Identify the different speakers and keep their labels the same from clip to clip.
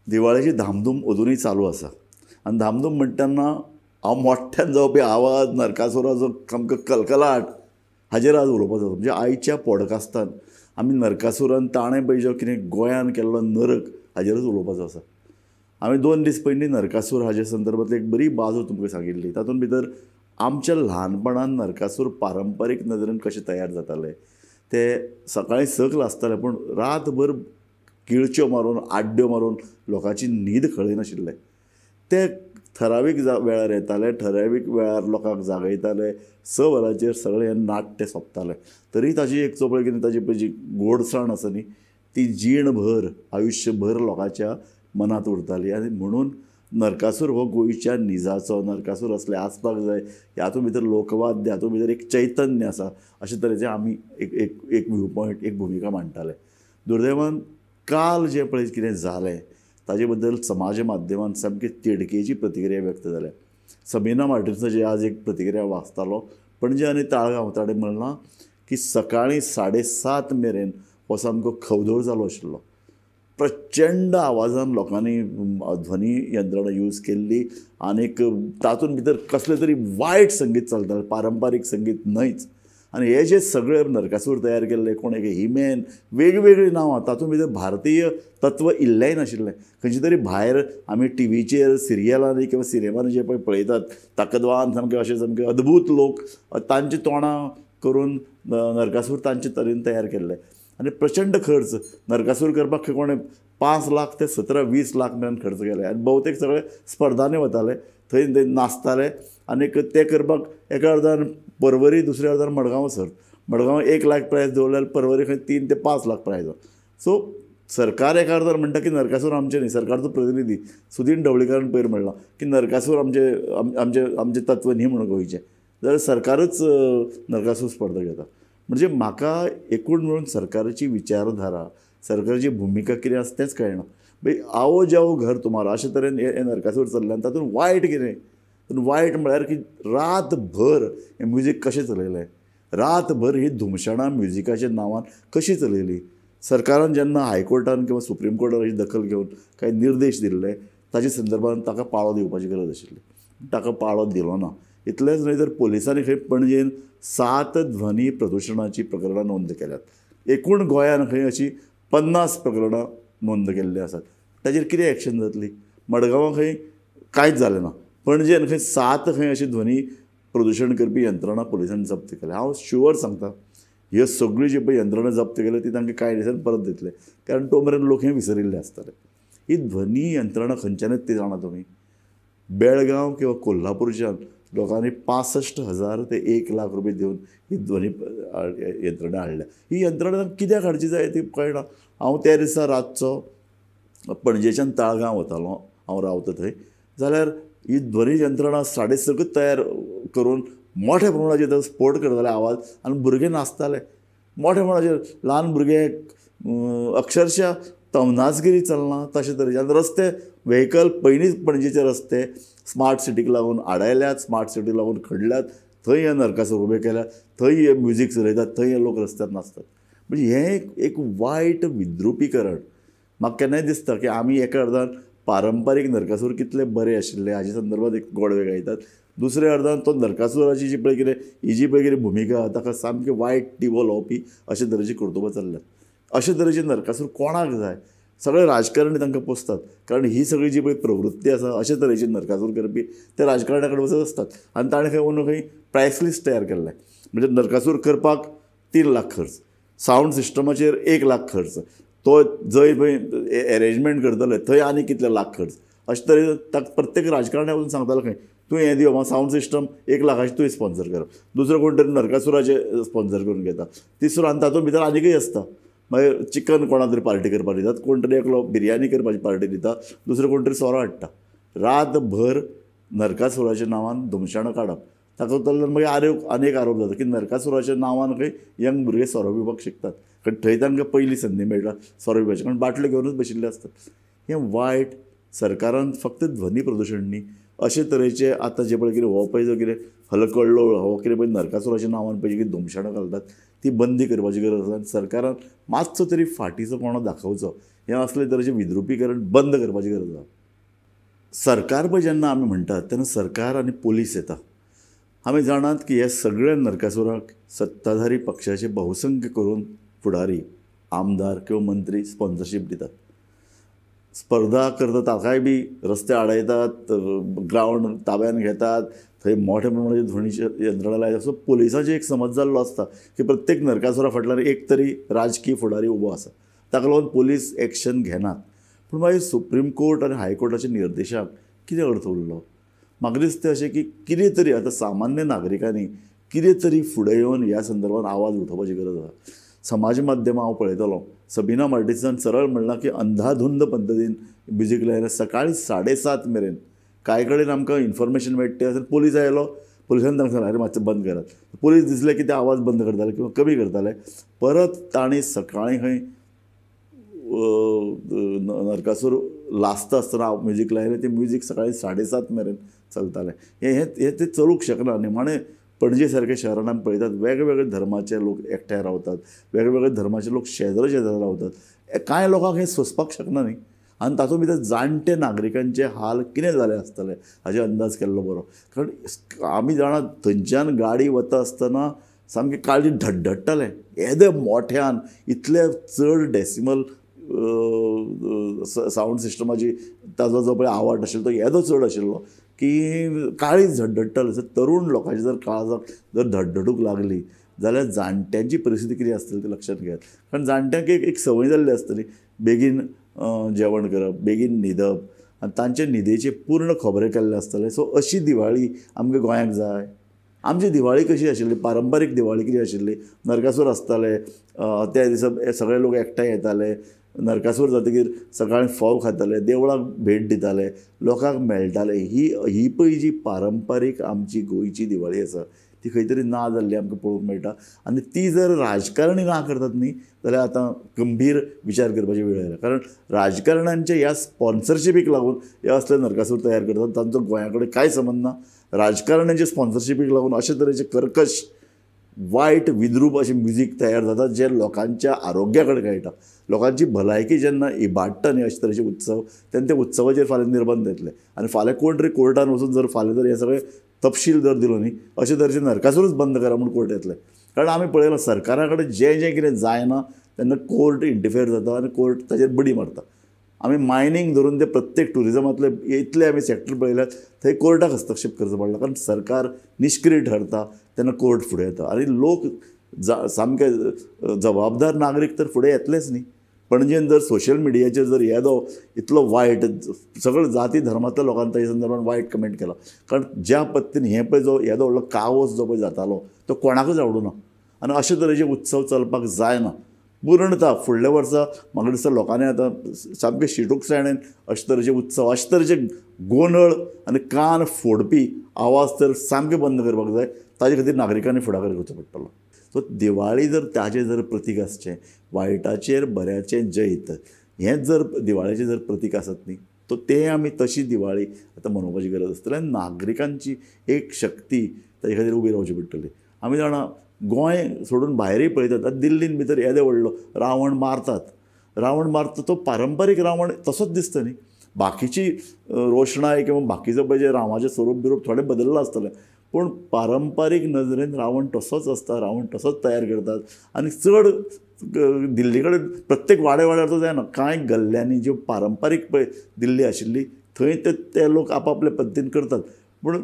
Speaker 1: दिवाळीची धामधूम अजूनही चालू आसा आनी धामधूम म्हणटना हांव मोठ्यान जावपी आवाज नरकासुराचो सामको कलकलाट हाजेर आज उलोवपाचो म्हणजे आयच्या पॉडकास्टान आमी नरकासुरान ताणें पळय जो कितें गोंयान केल्लो नरक हाजेरच उलोवपाचो आसा. हांवें 2 दीस पयलीं नरकासूर हाजे संदर्भांतली एक बरी बाजू तुमकां सांगिल्ली. तातूंत भितर आमच्या ल्हानपणान नरकासूर पारंपारीक नदरेन कशें तयार जाताले ते सकाळीं सकल आसताले पूण रातभर किळच्यो मारून आड्ड्यो मारून लोकांची न्हीद खळयनाशिल्ले. ते ठरावीक वेळार येताले, ठरावीक वेळार लोकांक जागयताले, 6 वरांचेर सगळें हें नाट्य सोंपतालें. तरी ताजी एक चोपळ कितें ताजी पळय जी गोडसाण आसा न्ही ती जीणभर आयुश्यभर लोकांच्या मनांत उरताली. आनी म्हणून नरकासूर हो गोंयच्या निजाचो नरकासूर असले आसपाक जाय हातूंत भितर लोकवाद्य हातूंत भितर एक चैतन्य आसा अशे तरेचें आमी एक व्यू पॉयंट एक भुमिका मांडटाले. दुर्दैवान काल जें पळय कितें जालें ताजे बद्दल समाज माध्यमांत सामकी तिडकेची प्रतिक्रिया व्यक्त जाल्या. सबिना मार्टिन्साची आज एक प्रतिक्रिया वाचतालो. पणजे आनी ताळगांव ताणें म्हणलां की सकाळीं 7:30 मेरेन हो सामको खवदळ जालो आशिल्लो. प्रचंड आवाजान लोकांनी ध्वनी यंत्रणा यूज केल्ली आनीक तातूंत भितर कसलें तरी वायट संगीत चलतालें, पारंपारीक संगीत न्हयच. आनी हे जे सगळे नरकासूर तयार केल्ले कोण एक हिमेन वेगवेगळीं नांवां तातूंत भितर भारतीय तत्व इल्लेंय नाशिल्लें. खंयचे तरी भायर आमी टिवीचेर सिरियलांनी किंवा सिनेमांनी जे पळय पळयतात ताकदवान सामके अशे सामके अद्भुत लोक तांची तोंडां करून नरकासूर तांचे तरेन तयार केल्ले आनी प्रचंड खर्च नरकासूर करपाक कोणें 5 लाख ते 17-20 लाख मेरेन खर्च केले आनी भोवतेक सगळे स्पर्धांनी वताले थंय नाचताले आनीक ते करपाक एका अर्दान परवरी दुसऱ्या अर्दान मडगांव सर मडगांव 1 लाख प्रायज दवरल्यार परवरी खंय 3 ते 5 लाख प्रायज. सो सरकार एका अर्दान म्हणटा की नरकासूर आमचे न्ही. सरकारचो प्रतिनिधी सुदीन ढवळीकारान पयर म्हणलां की नरकासूर आमचे तत्व न्ही म्हणून गोंयचें. जाल्यार सरकारच नरकासूर स्पर्धा घेता. म्हणजे म्हाका एकूण मेळून सरकाराची विचारधारा सरकाराची भुमिका कितें आसा तेंच कळना. भाई आओ जाओ घर तुम्हारा अशे तरेन हे नरकासूर चल्ल्यान तातूंत वायट कितें. वायट म्हळ्यार की रातभर हें म्युजीक कशें चलयलें, रातभर ही धुमशाणां म्युजिकाच्या नांवान कशीं चलयलीं. सरकारान जेन्ना हायकोर्टान किंवा सुप्रीम कोर्टान अशी दखल घेवन कांय निर्देश दिल्ले ताचे संदर्भांत ताका पाळो दिवपाची गरज आशिल्ली. ताका पाळो दिलो ना. इतलेंच न्हय तर पोलिसांनी खंय पणजेन 7 ध्वनी प्रदुशणाची प्रकरणां नोंद केल्यात. एकूण गोंयान खंय अशी 50 प्रकरणां नोंद केल्ली आसात. ताचेर कितें एक्शन जातली. मडगांवां खंय कांयच जालें ना. पणजेन खंय 7 खंय अशी ध्वनी प्रदुशण करपी यंत्रणा पोलिसांनी जप्त केल्या. हांव शुअर सांगता ह्यो सगळ्यो जी पळय यंत्रणा जप्त केल्यो ती तांकां कांय दिसान परत दितले कारण तो मेरेन लोक हें विसरिल्ले आसतले. ही ध्वनी यंत्रणा खंयच्यानच ती जाणा तुमी. बेळगांव किंवा कोल्हापूरच्यान लोकांनी 65,000 ते 1 लाख रुपये दिवन ही ध्वनी यंत्रणा हाडल्या. ही यंत्रणा कित्याक हाडची जाय ती कळना. हांव त्या दिसा रातचो पणजेच्यान ताळगांव वतालो. हांव रावता थंय जाल्यार ही ध्वनी यंत्रणा 6:30 तयार करून मोठ्या प्रमाणाचेर स्पोर्ट करताले आवाज आनी भुरगे नाचताले मोठ्या प्रमाणाचेर. ल्हान भुरगे अक्षरशा तवनासगिरी चलना तशे तरेचे. आनी रस्ते व्हेकल पयलींच पणजेचे रस्ते स्मार्ट सिटीक लागून आडायल्यात, स्मार्ट सिटीक लागून खडल्यात. थंय हे नरकासूर उबे केल्यात, थंय हे म्युजीक चलयतात, थंय हे लोक रस्त्यार नाचतात. म्हणजे हें एक वायट विद्रुपीकरण. म्हाका केन्नाय दिसता की आमी एका अर्दान पारंपारीक नरकासूर कितले बरे आशिल्ले हाजे संदर्भांत एक गोडवे गायतात. दुसऱ्या अर्दान तो नरकासुराची जी पळय कितें ही जी पळय कितें भुमिका ताका सामके वायट टिबो लावपी अशे तरेची कर्तुबां चल्ल्यात. अशे तरेचे नरकासूर कोणाक जाय. सगळे राजकारणी तांकां पोसतात कारण ही सगळी जी पळय प्रवृत्ती आसा अशे तरेची नरकासूर करपी ते राजकारण्या कडेन वचत आसतात आनी ताणें खंय व्हरून खंय प्रायस लिस्ट तयार केल्लें. म्हणजे नरकासूर करपाक 3 लाख खर्च, सावंड सिस्टमाचेर 1 लाख खर्च, तो जंय पळय एरेंजमेंट करतले थंय आनी कितले लाख खर्च. अशे तरेन ताका प्रत्येक राजकारण्या वचून सांगतालो खंय तूं हें दिवं सावंड सिस्टम 1 लाखाचें तुवें स्पॉन्सर करप. दुसरो कोण तरी नरकासुराचें स्पॉन्सर करून घेता. तिसरो आनी तातूंत भितर आनीकय आसता. मागीर चिकन कोणा तरी पार्टी करपाक दितात, कोण तरी एकलो बिरयानी करपाची पार्टी दिता, दुसरो कोण तरी सोरो हाडटा. रातभर नरकासुराच्या नांवान धुमशाणां काडप. ताका लागून मागीर आनी एक आरोप जाता की नरकासुराच्या नांवान खंय यंग भुरगे सोरो पिवपाक शिकतात कारण थंय तांकां पयली संदी मेळटा सोरो पिवपाची कारण बाटल्यो घेवनूच बशिल्ले आसतात. हें वायट. सरकारान फक्त ध्वनी प्रदुशण न्ही अशे तरेचे आतां जे पळय कितें हो पळय जो कितें हलकल्लो हो कितें पळय नरकासूराच्या नांवान पळय कितें धुमशाणां घालतात ती बंदी करपाची गरज आसा आनी सरकारान मातसो तरी फाटीचो कोणो दाखोवचो हें असले तरेचें विद्रुपीकरण बंद करपाची गरज आसा. सरकार पळय जेन्ना आमी म्हणटात तेन्ना सरकार आनी पोलीस येता. आमी जाणात की ह्या सगळ्या नरकासुराक सत्ताधारी पक्षाचे बहुसंख्य करून फुडारी आमदार किंवा मंत्री स्पॉन्सरशीप दितात. स्पर्धा करता ताकाय बी रस्ते आडयतात, ग्रावंड ताब्यान घेतात, थंय मोठ्या प्रमाणाची ध्वनीची यंत्रणा लायतात. सो पोलिसांचो एक समज जाल्लो आसता की प्रत्येक नरकासुरा फाटल्यान एक तरी राजकीय फुडारी उबो आसा. ताका लागून पोलीस एक्शन घेनात. पूण मागीर सुप्रीम कोर्ट आनी हायकोर्टाच्या निर्देशाक कितें अर्थ उरलो? म्हाका दिसता अशें की कितें तरी आतां सामान्य नागरिकांनी कितें तरी फुडें येवन ह्या संदर्भात आवाज उठोवपाची गरज आसा. समाज माध्यमां हांव पळयतालो, सबिना मार्टिन्सान सरळ म्हणलां की अंधाधुंद पद्दतीन म्युजीक लायलें सकाळीं 7:30 मेरेन. कांय कडेन आमकां इन्फॉर्मेशन मेळटा तें पुलीस आयलो, पुलिसान तांकां सांगलें अरे मातशें बंद करात. पुलीस दिसलें की ते आवाज बंद करताले किंवा कमी करताले. परत तांणी सकाळीं खंय नरकासूर लासता आसतना म्युजीक लायलें. तें म्युजीक सकाळीं 7:30 मेरेन चलतालें. हें तें चलूंक शकना. निमाणें पणजे सारक्या शहरान आमी पळयतात वेगवेगळे धर्माचे लोक एकठांय रावतात, वेगवेगळे धर्माचे लोक शेजारी रावतात. कांय लोकांक हें सोंसपाक शकना न्ही. आनी तातूंत भितर जाणटे नागरिकांचे हाल कितें जाले आसतले हाचे अंदाज केल्लो बरो. कारण आमी जाणात थंयच्यान गाडी वता आसतना सामकें काळजी धडधडटालें. येदे मोठ्यान इतले चड डेसिमल सावंड सिस्टमाची ताजो जो पळय आवाज आशिल्लो तो येदो चड आशिल्लो की काळीज धडधडटालें. तरूण लोकांची जर काळजाक जर धडधडूंक लागली जाल्यार जाणट्यांची परिस्थिती कितें आसतली तें लक्षांत घेयात. कारण जाणट्यांक एक संवय जाल्ली आसतली बेगीन जेवण करप, बेगीन न्हिदप आनी तांचे न्हिदेचे पूर्ण खबरे केल्ले आसतले. सो अशी दिवाळी आमच्या गोंयांक जाय. आमची दिवाळी कशी आशिल्ली, पारंपारीक दिवाळी कितें आशिल्ली, नरकासूर आसताले, त्या दिसा सगळे लोक एकठांय येताले, नरकासूर जातकीर सकाळीं फोव खाताले, देवळाक भेट दिताले, लोकांक मेळटाले. ही पळय जी पारंपारीक आमची गोंयची दिवाळी आसा ती खंय तरी ना जाल्ली आमकां पळोवंक मेळटा. आनी ती जर राजकारणी ना करतात न्ही जाल्यार आतां गंभीर विचार करपाची वेळ आयला. कारण राजकारण्यांच्या ह्या स्पॉन्सरशिपीक लागून हे असले नरकासूर तयार करतात. तांचो गोंया कडेन कांय संबंद ना. राजकारण्यांच्या स्पॉन्सरशिपीक लागून अशे तरेचे कर्कश वायट विद्रूप अशें म्युजीक तयार जाता जे लोकांच्या आरोग्या कडेन कळटा. लोकांची भलायकी जेन्ना इबाडटा न्ही अशे तरेचे उत्सव तेन्ना ते उत्सवाचेर फाल्यां निर्बंध येतले. आनी फाल्यां कोण तरी कोर्टान वचून जर फाल्यां जर हे सगळे तपशील जर दिलो न्ही अशे तरेचे नरकासूरच बंद करा म्हूण कोर्ट येतले. कारण आमी पळयलां सरकारा कडेन जें कितें जायना तेन्ना कोर्ट इंटरफियर जाता आनी कोर्ट ताचेर बडी मारता. आमी मायनींग धरून ते प्रत्येक टुरिजमांतले इतले आमी सेक्टर पळयल्यात थंय कोर्टाक हस्तक्षेप करचो पडला. कारण सरकार निश्क्रीय ठरता तेन्ना कोर्ट फुडें येता आनी लोक सामके जबाबदार नागरीक तर फुडें येतलेच न्ही. पणजेन जर सोशल मिडियाचेर जर येदो इतलो वायट सगळ्यो जाती धर्मांतल्या लोकांनी ताचे संदर्भात वायट कमेंट केला. कारण ज्या पद्दतीन हें पळय जो येदो व्हडलो कावस जो पळय जातालो तो कोणाकूच आवडूना. आनी अशे तरेचे उत्सव चलपाक जायना. पूर्णता फुडल्या वर्सा म्हाका दिसता लोकांनी आतां सामकें शिटूकसाणेन अशे तरेचे उत्सव अशे तरेचे गोंदळ आनी कान फोडपी आवाज तर सामके बंद करपाक जाय. ताजे खातीर नागरिकांनी फुडाकार घेवचो पडटलो. सो दिवाळी जर ताजें जर प्रतीक आसचें, वायटाचेर बऱ्याचें जैत हेंच जर दिवाळेचें जर प्रतीक आसत न्ही तो तें आमी तशी दिवाळी आतां मनोवपाची गरज आसतली. आनी नागरिकांची एक शक्ती ताजे खातीर उबी रावची पडटली. आमी जाणा गोंय सोडून भायरूय पळयतात. आतां दिल्लीन भितर येदे व्हडलो रावण मारतात. रावण मारता तो पारंपारीक रावण तसोच दिसता न्ही. बाकीची रोशणाय किंवा बाकीचो पळय जे रावाचें स्वरूप बिरूप थोडें बदल्लां आसतलें पूण पारंपारीक नजरेन रावण तसोच आसता. रावण तसोच तयार करतात. आनी चड दिल्ली कडेन प्रत्येक वाड्यार तो जायना. कांय गल्ल्यांनी ज्यो पारंपारीक पळय दिल्ली आशिल्ली थंय ते लोक आपापल्या पद्दतीन करतात. पूण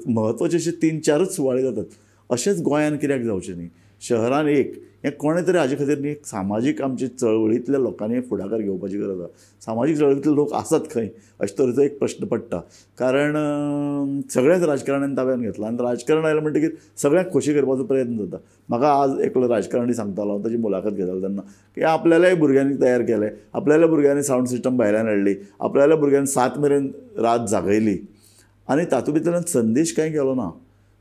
Speaker 1: म्हत्वाचे अशे 3-4च सुवाळे जातात. अशेंच गोंयान कित्याक जावचें न्ही. शहरान एक हें कोणें तरी हाजे खातीर न्ही एक सामाजीक आमचे चळवळींतल्या लोकांनी फुडाकार घेवपाची गरज आसा. सामाजीक चळवळींतले लोक आसात खंय अशे तरेचो एक प्रश्न पडटा. कारण सगळ्याच राजकारण्यांनी ताब्यान घेतला आनी राजकारण आयलें म्हणटकीर सगळ्यांक खोशी करपाचो प्रयत्न जाता. म्हाका आज एकलो राजकारणी सांगतालो, हांव ताची मुलाखत घेतालो तेन्ना की आपल्याल्याय भुरग्यांनी तयार केलें, आपल्याल्या भुरग्यांनी सावंड सिस्टम भायल्यान हाडली, आपल्याल्या भुरग्यांनी 7 मेरेन रात जागयली आनी तातूंत भितरल्यान संदेश कांय गेलो ना.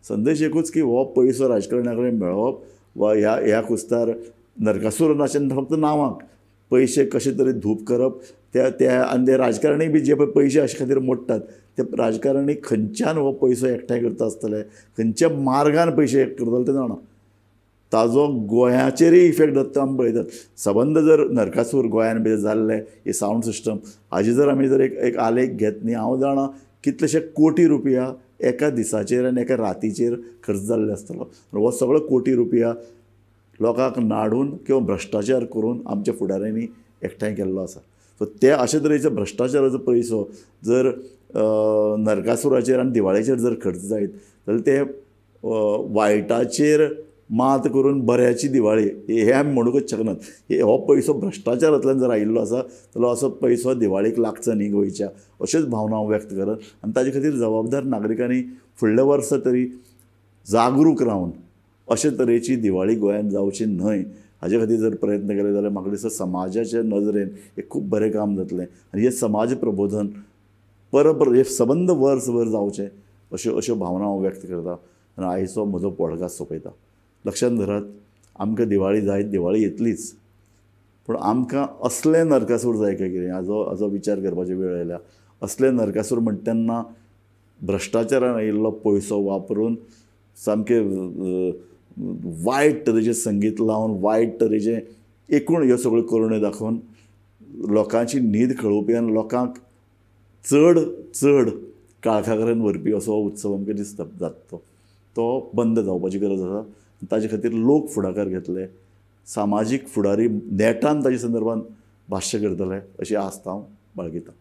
Speaker 1: संदेश एकूच की हो पयसो राजकारण्या कडेन मेळोवप वा ह्या कुस्तार नरकासूर नाशेन फक्त नांवाक पयशे कशे तरी धूप करप आनी ते राजकारणी बी जे पळय पयशे अशे खातीर मोडटात ते राजकारणी खंयच्यान हो पयसो एकठांय करता आसतले, खंयच्या मार्गान पयशे एकठांय करतले ते जाणा. ताजो गोंयाचेरय इफेक्ट जाता तो आमी पळयतात. सबंद जर नरकासूर गोंयान भितर जाल्ले हे सावंड सिस्टम हाजे जर आमी जर एक आलेख घेत न्ही, हांव जाणा कितलेशे कोटी रुपया एका दिसाचेर आनी एका रातीचेर खर्च जाल्ले आसतलो. हो सगळो कोटी रुपया लोकांक नाडून किंवा भ्रश्टाचार करून आमच्या फुडाऱ्यांनी एकठांय केल्लो आसा. सो ते अशे तरेचो भ्रश्टाचाराचो पयसो जर नरकासुराचेर आनी दिवाळेचेर जर खर्च जायत जाल्यार ते वायटाचेर मात करून बऱ्याची दिवाळी हे आमी म्हणूंकच शकनात. हो पयसो भ्रश्टाचारांतल्यान जर आयिल्लो आसा जाल्यार असो पयसो दिवाळीक लागचो न्ही गोंयच्या, अश्योच भावना हांव व्यक्त करत. आनी ताजे खातीर जबाबदार नागरिकांनी फुडल्या वर्सा तरी जागरूक रावन अशे तरेची दिवाळी गोंयांत जावची न्हय हाजे खातीर जर प्रयत्न केले जाल्यार म्हाका दिसता समाजाच्या नजरेन एक खूब बरें काम जातलें. आनी हें समाज प्रबोधन हे सबंद वर्सभर जावचें अश्यो भावना हांव व्यक्त करतां. आनी आयचो म्हजो पॉडकास्ट सोंपयता. लक्षांत धरात, आमकां दिवाळी जायत, दिवाळी येतलीच, पूण आमकां असलें नरकासूर जाय काय कितें हाजो विचार करपाची वेळ आयल्या. असलें नरकासूर म्हणटा तेन्ना भ्रश्टाचारान आयिल्लो पयसो वापरून सामकें वायट तरेचें संगीत लावन वायट तरेचें एकूण ह्यो सगळ्यो करुण्यो दाखोवन लोकांची न्हीद खळोवपी आनी लोकांक चड चड काळखागऱ्यान व्हरपी असो हो उत्सव आमकां दिसता जाता तो बंद जावपाची गरज आसा. ताजे खातीर लोक फुडाकार घेतले, सामाजीक फुडारी नेटान ताजे संदर्भान भाश्य करतले अशी आस्त हांव बाळगितां.